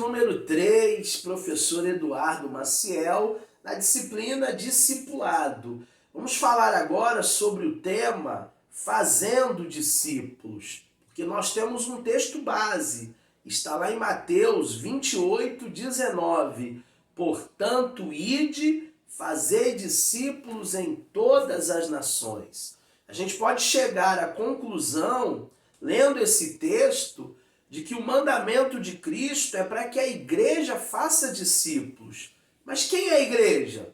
número 3, professor Eduardo Maciel, na disciplina Discipulado. Vamos falar agora sobre o tema Fazendo Discípulos, porque nós temos um texto base, está lá em Mateus 28, 19. Portanto, ide, fazei discípulos em todas as nações. A gente pode chegar à conclusão, lendo esse texto, de que o mandamento de Cristo é para que a igreja faça discípulos. Mas quem é a igreja?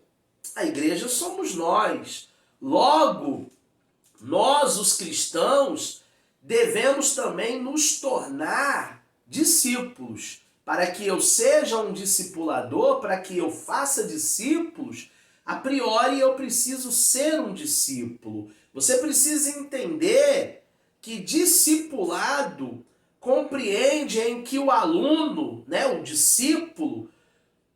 A igreja somos nós. Logo, nós, os cristãos, devemos também nos tornar discípulos. Para que eu seja um discipulador, para que eu faça discípulos, a priori eu preciso ser um discípulo. Você precisa entender que discipulado compreende em que o aluno, o discípulo,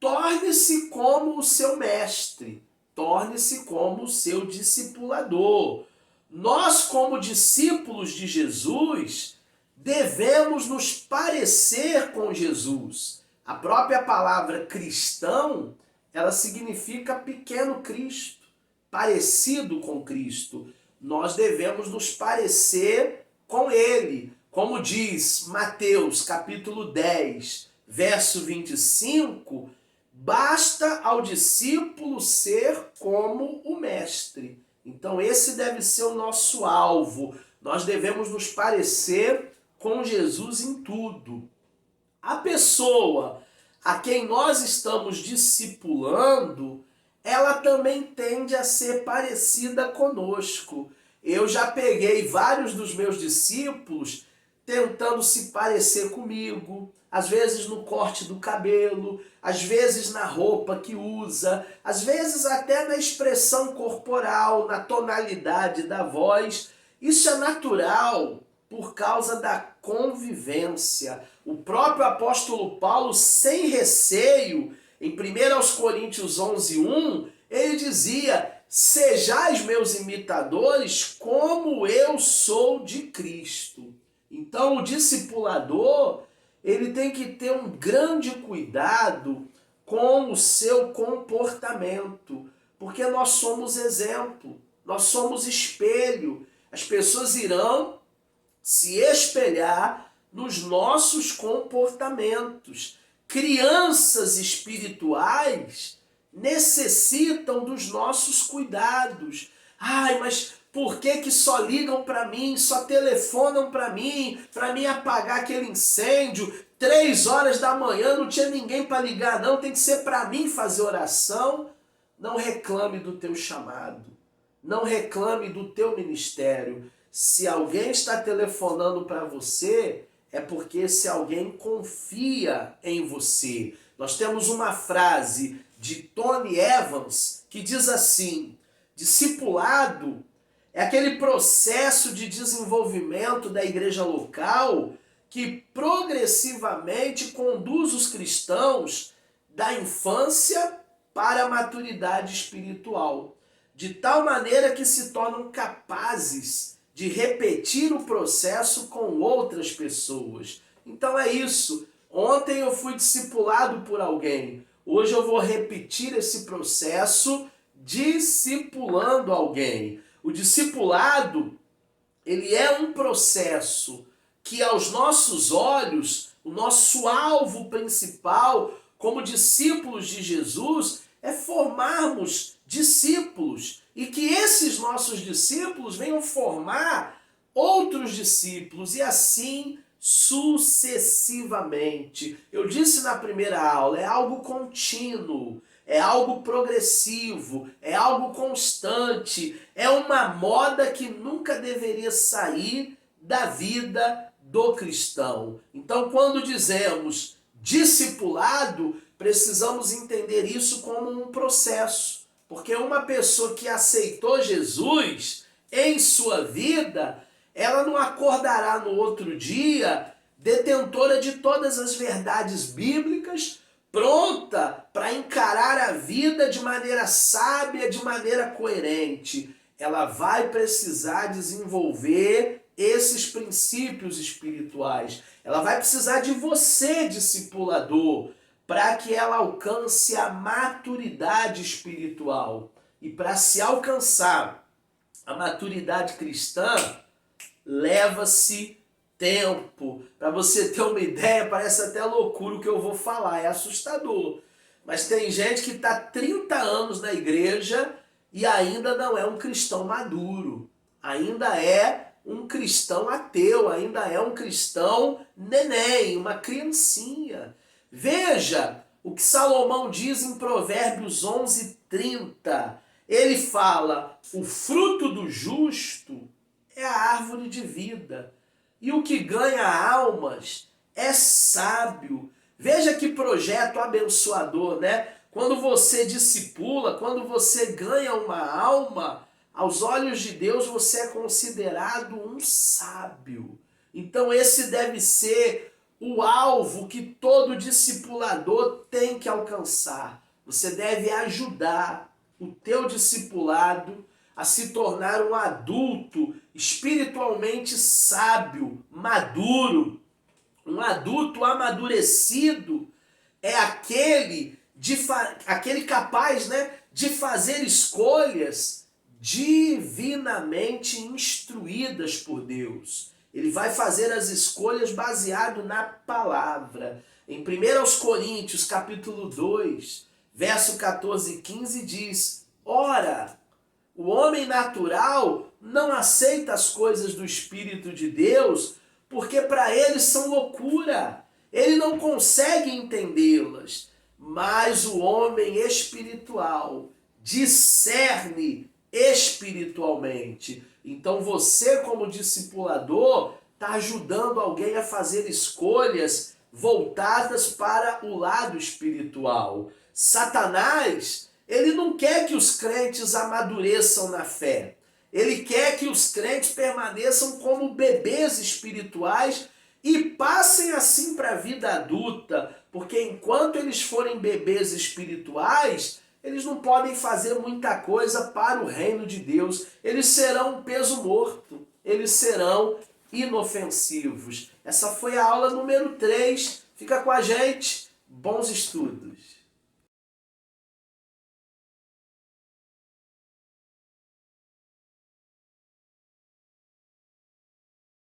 torne-se como o seu mestre, torne-se como o seu discipulador. Nós, como discípulos de Jesus, devemos nos parecer com Jesus. A própria palavra cristão, ela significa pequeno Cristo, parecido com Cristo. Nós devemos nos parecer com Ele. Como diz Mateus capítulo 10, verso 25, basta ao discípulo ser como o mestre. Então esse deve ser o nosso alvo. Nós devemos nos parecer com Jesus em tudo. A pessoa a quem nós estamos discipulando, ela também tende a ser parecida conosco. Eu já peguei vários dos meus discípulos tentando se parecer comigo, às vezes no corte do cabelo, às vezes na roupa que usa, às vezes até na expressão corporal, na tonalidade da voz. Isso é natural por causa da convivência. O próprio apóstolo Paulo, sem receio, em 1 Coríntios 11:1, ele dizia: sejais meus imitadores como eu sou de Cristo. Então o discipulador, ele tem que ter um grande cuidado com o seu comportamento, porque nós somos exemplo, nós somos espelho. As pessoas irão se espelhar nos nossos comportamentos. Crianças espirituais necessitam dos nossos cuidados. Ai, mas por que só ligam para mim, só telefonam para mim apagar aquele incêndio? 3 horas da manhã não tinha ninguém para ligar não, tem que ser para mim fazer oração. Não reclame do teu chamado, não reclame do teu ministério. Se alguém está telefonando para você, é porque esse alguém confia em você. Nós temos uma frase de Tony Evans que diz assim: discipulado é aquele processo de desenvolvimento da igreja local que progressivamente conduz os cristãos da infância para a maturidade espiritual, de tal maneira que se tornam capazes de repetir o processo com outras pessoas. Então é isso. Ontem eu fui discipulado por alguém. Hoje eu vou repetir esse processo discipulando alguém. O discipulado, ele é um processo que aos nossos olhos, o nosso alvo principal como discípulos de Jesus é formarmos discípulos e que esses nossos discípulos venham formar outros discípulos e assim sucessivamente. Eu disse na primeira aula, é algo contínuo, é algo progressivo, é algo constante, é uma moda que nunca deveria sair da vida do cristão. Então, quando dizemos discipulado, precisamos entender isso como um processo, porque uma pessoa que aceitou Jesus em sua vida, ela não acordará no outro dia detentora de todas as verdades bíblicas, pronta para encarar a vida de maneira sábia, de maneira coerente. Ela vai precisar desenvolver esses princípios espirituais. Ela vai precisar de você, discipulador, para que ela alcance a maturidade espiritual. E para se alcançar a maturidade cristã, leva-se tempo. Para você ter uma ideia, parece até loucura o que eu vou falar, é assustador. Mas tem gente que está 30 anos na igreja e ainda não é um cristão maduro. Ainda é um cristão ateu, ainda é um cristão neném, uma criancinha. Veja o que Salomão diz em Provérbios 11:30. Ele fala: o fruto do justo é a árvore de vida, e o que ganha almas é sábio. Veja que projeto abençoador, né? Quando você discipula, quando você ganha uma alma, aos olhos de Deus você é considerado um sábio. Então esse deve ser o alvo que todo discipulador tem que alcançar. Você deve ajudar o teu discipulado a se tornar um adulto espiritualmente sábio, maduro. Um adulto amadurecido é aquele capaz, né, de fazer escolhas divinamente instruídas por Deus. Ele vai fazer as escolhas baseado na palavra. Em 1 Coríntios, capítulo 2, verso 14 e 15 diz: ora, o homem natural não aceita as coisas do Espírito de Deus, porque para ele são loucura. Ele não consegue entendê-las. Mas o homem espiritual discerne espiritualmente. Então você, como discipulador, está ajudando alguém a fazer escolhas voltadas para o lado espiritual. Satanás, ele não quer que os crentes amadureçam na fé. Ele quer que os crentes permaneçam como bebês espirituais e passem assim para a vida adulta, porque enquanto eles forem bebês espirituais, eles não podem fazer muita coisa para o reino de Deus. Eles serão um peso morto, eles serão inofensivos. Essa foi a aula número 3. Fica com a gente. Bons estudos.